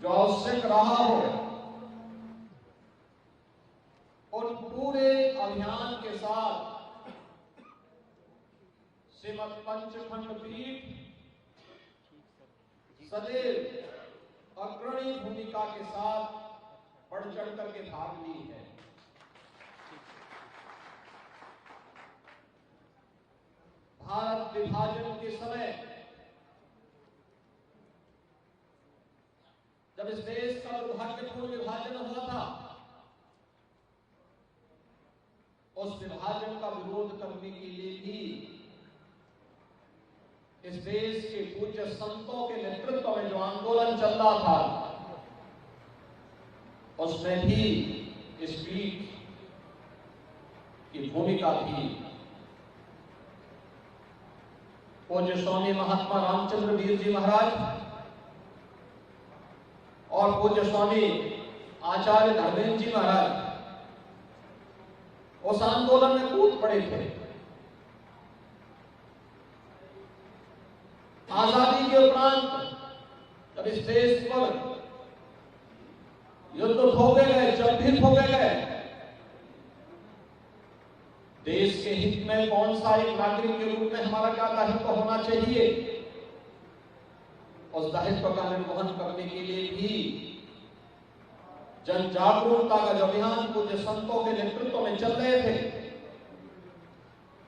जो आवश्यक रहा हो, उन पूरे अभियान के साथ श्रीमद पंचखंड पीठ सदैव अग्रणी भूमिका के साथ बढ़ चढ़ करके भाग ली है। भारत विभाजन के समय जब इस देश का दुर्भाग्यपूर्ण विभाजन हुआ था, उस विभाजन का विरोध करने के लिए भी इस देश के पूज्य संतों के नेतृत्व में जो आंदोलन चल रहा था, उसमें भी इस पीठ की भूमिका थी। पूज्य स्वामी महात्मा रामचंद्र वीर जी महाराज और पूज्य स्वामी आचार्य धर्मेंद्र जी महाराज उस आंदोलन में कूद पड़े थे। आजादी के उपरांत जब इस देश पर युद्ध थोपे गए, जब थोपे गए, देश के हित में कौन सा एक नागरिक के रूप में हमारा क्या दायित्व होना चाहिए, उस दायित्व का निर्वहन करने के लिए भी जन जागरूकता का जो अभियान पूज्य संतों के नेतृत्व में चल रहे थे,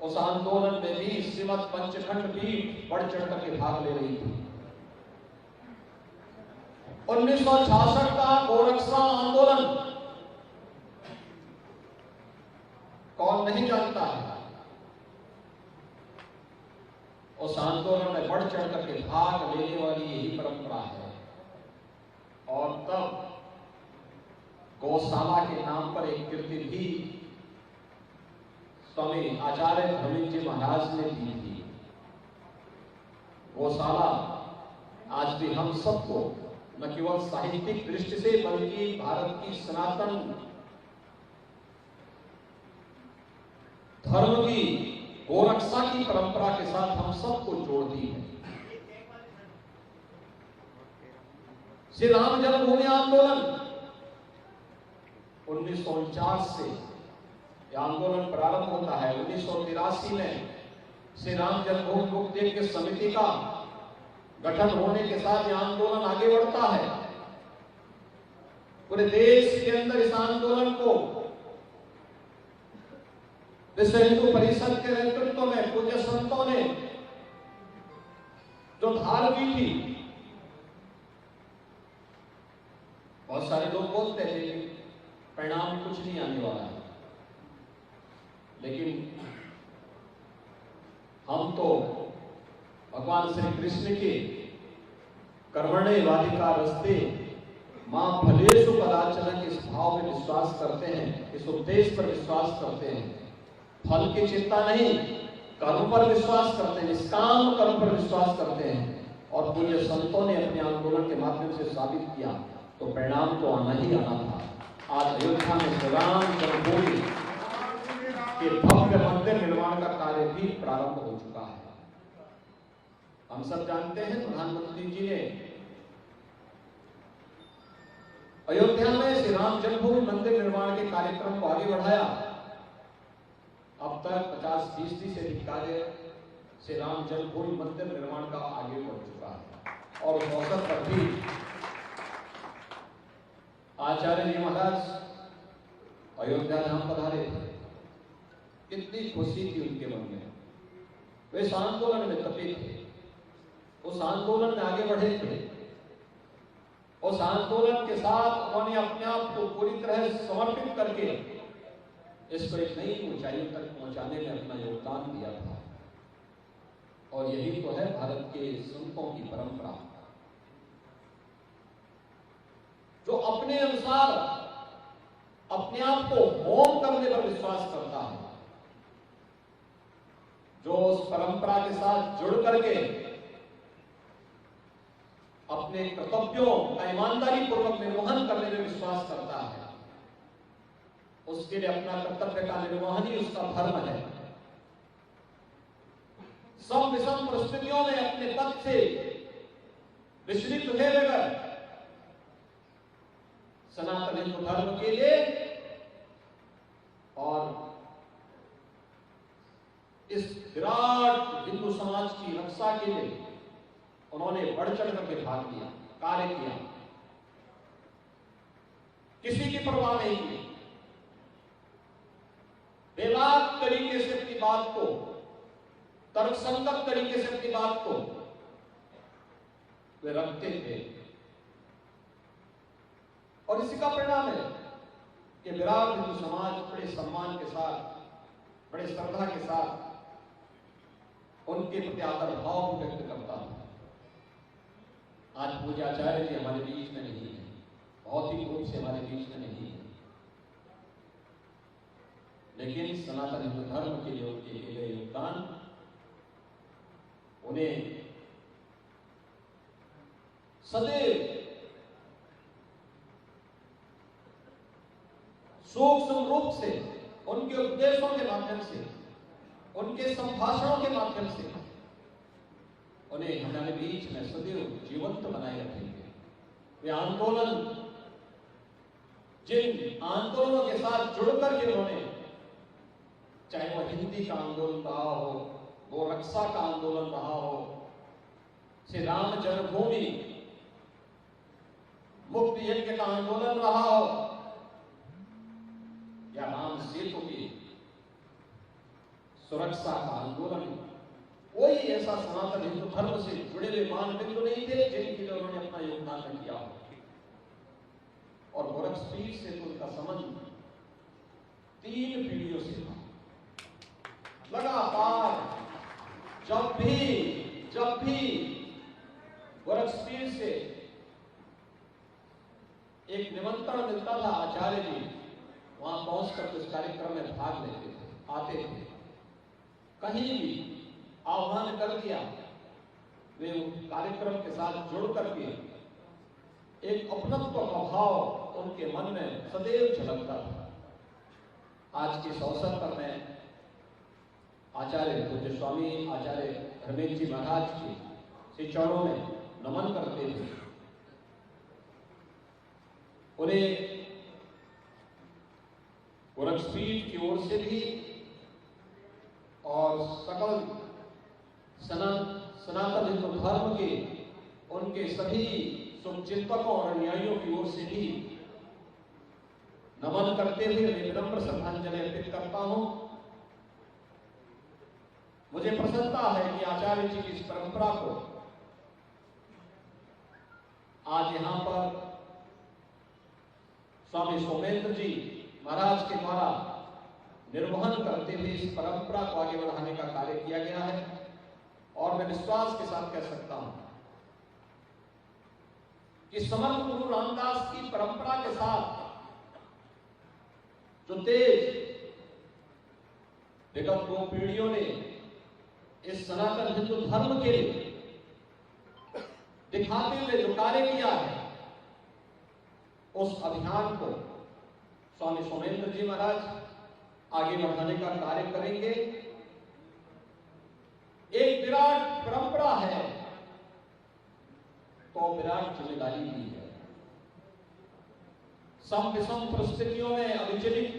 उस आंदोलन में भी श्रीमद पंचखंड पीठ बढ़ चढ़ करके भाग ले रही थी। 1966 का गोरक्षा आंदोलन कौन नहीं जानता है। उस आंदोलन में बढ़ चढ़ करके भाग लेने वाली यही परंपरा है। और तब गौशाला के नाम पर एक कृति भी स्वामी आचार्य धर्मेंद्र जी महाराज ने दी थी। गौशाला आज भी हम सबको न केवल साहित्यिक दृष्टि से बल्कि भारत की सनातन धर्म की गोरक्षा की परंपरा के साथ हम सबको जोड़ती है। श्री राम जन्मभूमि आंदोलन 1949 से यह आंदोलन प्रारंभ होता है। 1983 में श्री राम जन्मभूमि मुक्ति के समिति का गठन होने के साथ यह आंदोलन आगे बढ़ता है। पूरे देश के अंदर इस आंदोलन को विश्व हिंदू परिषद के नेतृत्व में पूज्य संतों ने जो धार की थी, बहुत सारे लोग बोलते थे परिणाम कुछ नहीं आने वाला है, लेकिन हम तो भगवान श्री कृष्ण के कर्मण्येवाधिकारस्ते मां फलेषु कदाचन के इस भाव में विश्वास करते हैं, इस उपदेश पर विश्वास करते हैं। फल की चिंता नहीं, कर्म पर विश्वास करते हैं, निष्काम कर्म पर विश्वास करते हैं। और पूज्य संतों ने अपने आंदोलन के माध्यम से साबित किया, तो परिणाम तो आना ही आना था। आज अयोध्या में श्री राम जन्मभूमि के भव्य मंदिर निर्माण का कार्य भी प्रारंभ हो चुका है। हम सब जानते हैं प्रधानमंत्री जी ने अयोध्या में श्री राम जन्मभूमि मंदिर निर्माण के कार्यक्रम को आगे बढ़ाया। अब तक 50% से अधिक कार्य श्री राम जन्मभूमि मंदिर निर्माण का आगे बढ़ चुका है। और उस अवसर पर भी आचार्य जी महाराज अयोध्या धाम पधारे थे। कितनी खुशी थी उनके मन में। वे इस आंदोलन में तपे थे, उस आंदोलन में आगे बढ़े थे। उस आंदोलन के साथ उन्होंने अपने आप को पूरी तरह समर्पित करके इसको एक नई ऊंचाइयों तक पहुंचाने में अपना योगदान दिया था। और यही तो है भारत के संतों की परंपरा, जो अपने अनुसार अपने आप को होम करने पर विश्वास करता है, जो उस परंपरा के साथ जुड़ करके अपने कर्तव्यों का ईमानदारी पूर्वक निर्वहन करने में विश्वास करता है, उसके लिए अपना कर्तव्य का निर्वहन ही उसका धर्म है। सब विषम परिस्थितियों में अपने पद से विचलित हुए बगैर धर्म के लिए और इस विराट हिंदू समाज की रक्षा के लिए उन्होंने बढ़ चढ़ करके भाग लिया, कार्य किया, किसी की परवाह नहीं की। बेबाक तरीके से अपनी बात को, तर्कसंगत तरीके से अपनी बात को वे रखते थे और इसी का परिणाम है कि विराट हिंदू समाज बड़े सम्मान के साथ, बड़े श्रद्धा के साथ उनके प्रति आदर भाव व्यक्त करता है। आज पूज्य आचार्य जी हमारे बीच में नहीं है, भौतिक रूप से हमारे बीच में नहीं है, लेकिन सनातन हिंदू धर्म के लिए उनके दिए गए योगदान उन्हें सदैव सूक्ष्म रूप से उनके उपदेशों के माध्यम से, उनके संभाषणों के माध्यम से उन्हें हमारे बीच में सदैव जीवंत बनाए रखेंगे। वे आंदोलन, जिन आंदोलनों के साथ जुड़कर के उन्होंने, चाहे वो हिंदी का आंदोलन रहा हो, वो रक्षा का आंदोलन रहा हो, श्री राम जन्मभूमि मुक्ति यज्ञ का आंदोलन रहा हो, या राम सेतु की सुरक्षा का आंदोलन, कोई ऐसा सनातन हिंदू धर्म से जुड़े हुए मानदंड नहीं थे जिनके लिए उन्होंने अपना योगदान न किया हो। और गोरखपीठ से तो उनका संबंध 3 पीढ़ियों से था। लगातार जब भी गोरखपीठ से एक निमंत्रण मिलता था, आचार्य जी वहां पहुंचकर उस कार्यक्रम में भाग लेते थे, आते थे। कहीं भी आह्वान कर दिया, वे कार्यक्रम के साथ जुड़ करके एक अपनत्व का भाव उनके मन में सदैव झलकता था। आज के इस अवसर पर मैं आचार्य पूज्य स्वामी आचार्य धर्मेंद्र जी महाराज के श्री चरणों में नमन करते थे। उन्हें गोरखपीठ की ओर से भी और सकल सनातन हिंदू धर्म के उनके सभी शुभचिंतकों और अनुयायियों की ओर से भी नमन करते हुए मैं विनम्र श्रद्धांजलि अर्पित करता हूं। मुझे प्रसन्नता है कि आचार्य जी की इस परंपरा को आज यहां पर स्वामी सोमेंद्र जी महाराज के द्वारा निर्वहन करते हुए इस परंपरा को आगे बढ़ाने का कार्य किया गया है। और मैं विश्वास के साथ कह सकता हूं कि समर्थ गुरु रामदास की परंपरा के साथ जो तेज विगत 2 पीढ़ियों ने इस सनातन हिंदू धर्म के लिए दिखाते हुए जो कार्य किया है, उस अभियान को स्वामी सोमेंद्र जी महाराज आगे बढ़ाने का कार्य करेंगे। एक विराट परंपरा है तो विराट जिम्मेदारी भी है। सम विषम परिस्थितियों में अविचलित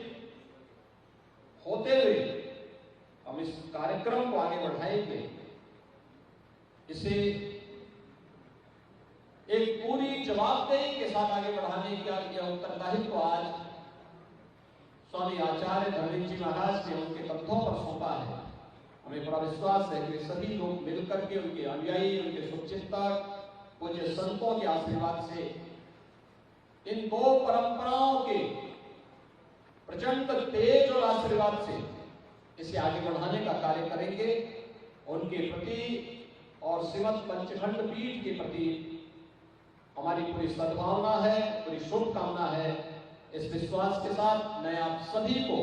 होते हुए हम इस कार्यक्रम को आगे बढ़ाएंगे। इसे एक पूरी जवाबदेही के साथ आगे बढ़ाने का यह उत्तरदायित्व आज स्वामी आचार्य धर्मेंद्र जी महाराज ने उनके कंधों पर सौंपा है। हमें बड़ा विश्वास है कि सभी लोग मिलकर के, उनके अनुयायी, उनके शुभचिंतक, पूज्य संतों के आशीर्वाद से इन 2 परंपराओं के प्रचंड तेज और आशीर्वाद से इसे आगे बढ़ाने का कार्य करेंगे। उनके प्रति और श्रीमद पंचखंड पीठ के प्रति हमारी पूरी सद्भावना है, पूरी शुभकामना है। इस विश्वास के साथ मैं आप सभी को,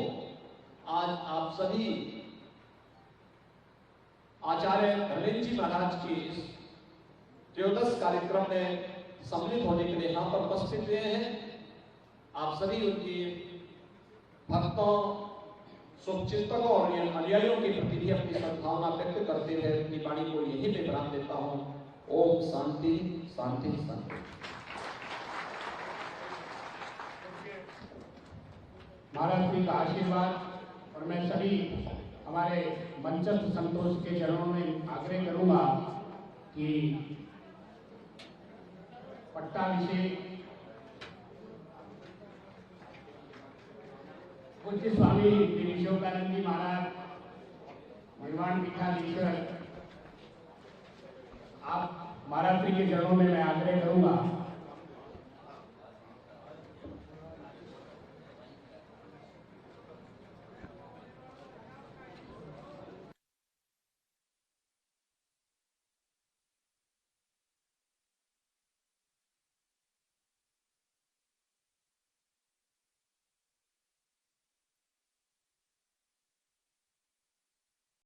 आज आप सभी आचार्य धर्मेंद्र जी महाराज की इस त्रयोदश कार्यक्रम में सम्मिलित होने के लिए यहाँ पर उपस्थित हुए हैं। आप सभी उनकी भक्तों, शुभचिंतकों और अनुयायियों के प्रति भी अपनी सद्भावना व्यक्त करते हुए अपनी वाणी को यहीं पे विराम देता हूँ। ओम शांति शांति शांति। महाराज श्री का आशीर्वाद और मैं सभी हमारे मंचस्थ संतोष के चरणों में आग्रह करूंगा कि पट्टाभिषेक पूज्य स्वामी विवेकानंद जी महाराज निर्वाण पीठाधीश्वर आप महाराज श्री के चरणों में मैं आग्रह करूंगा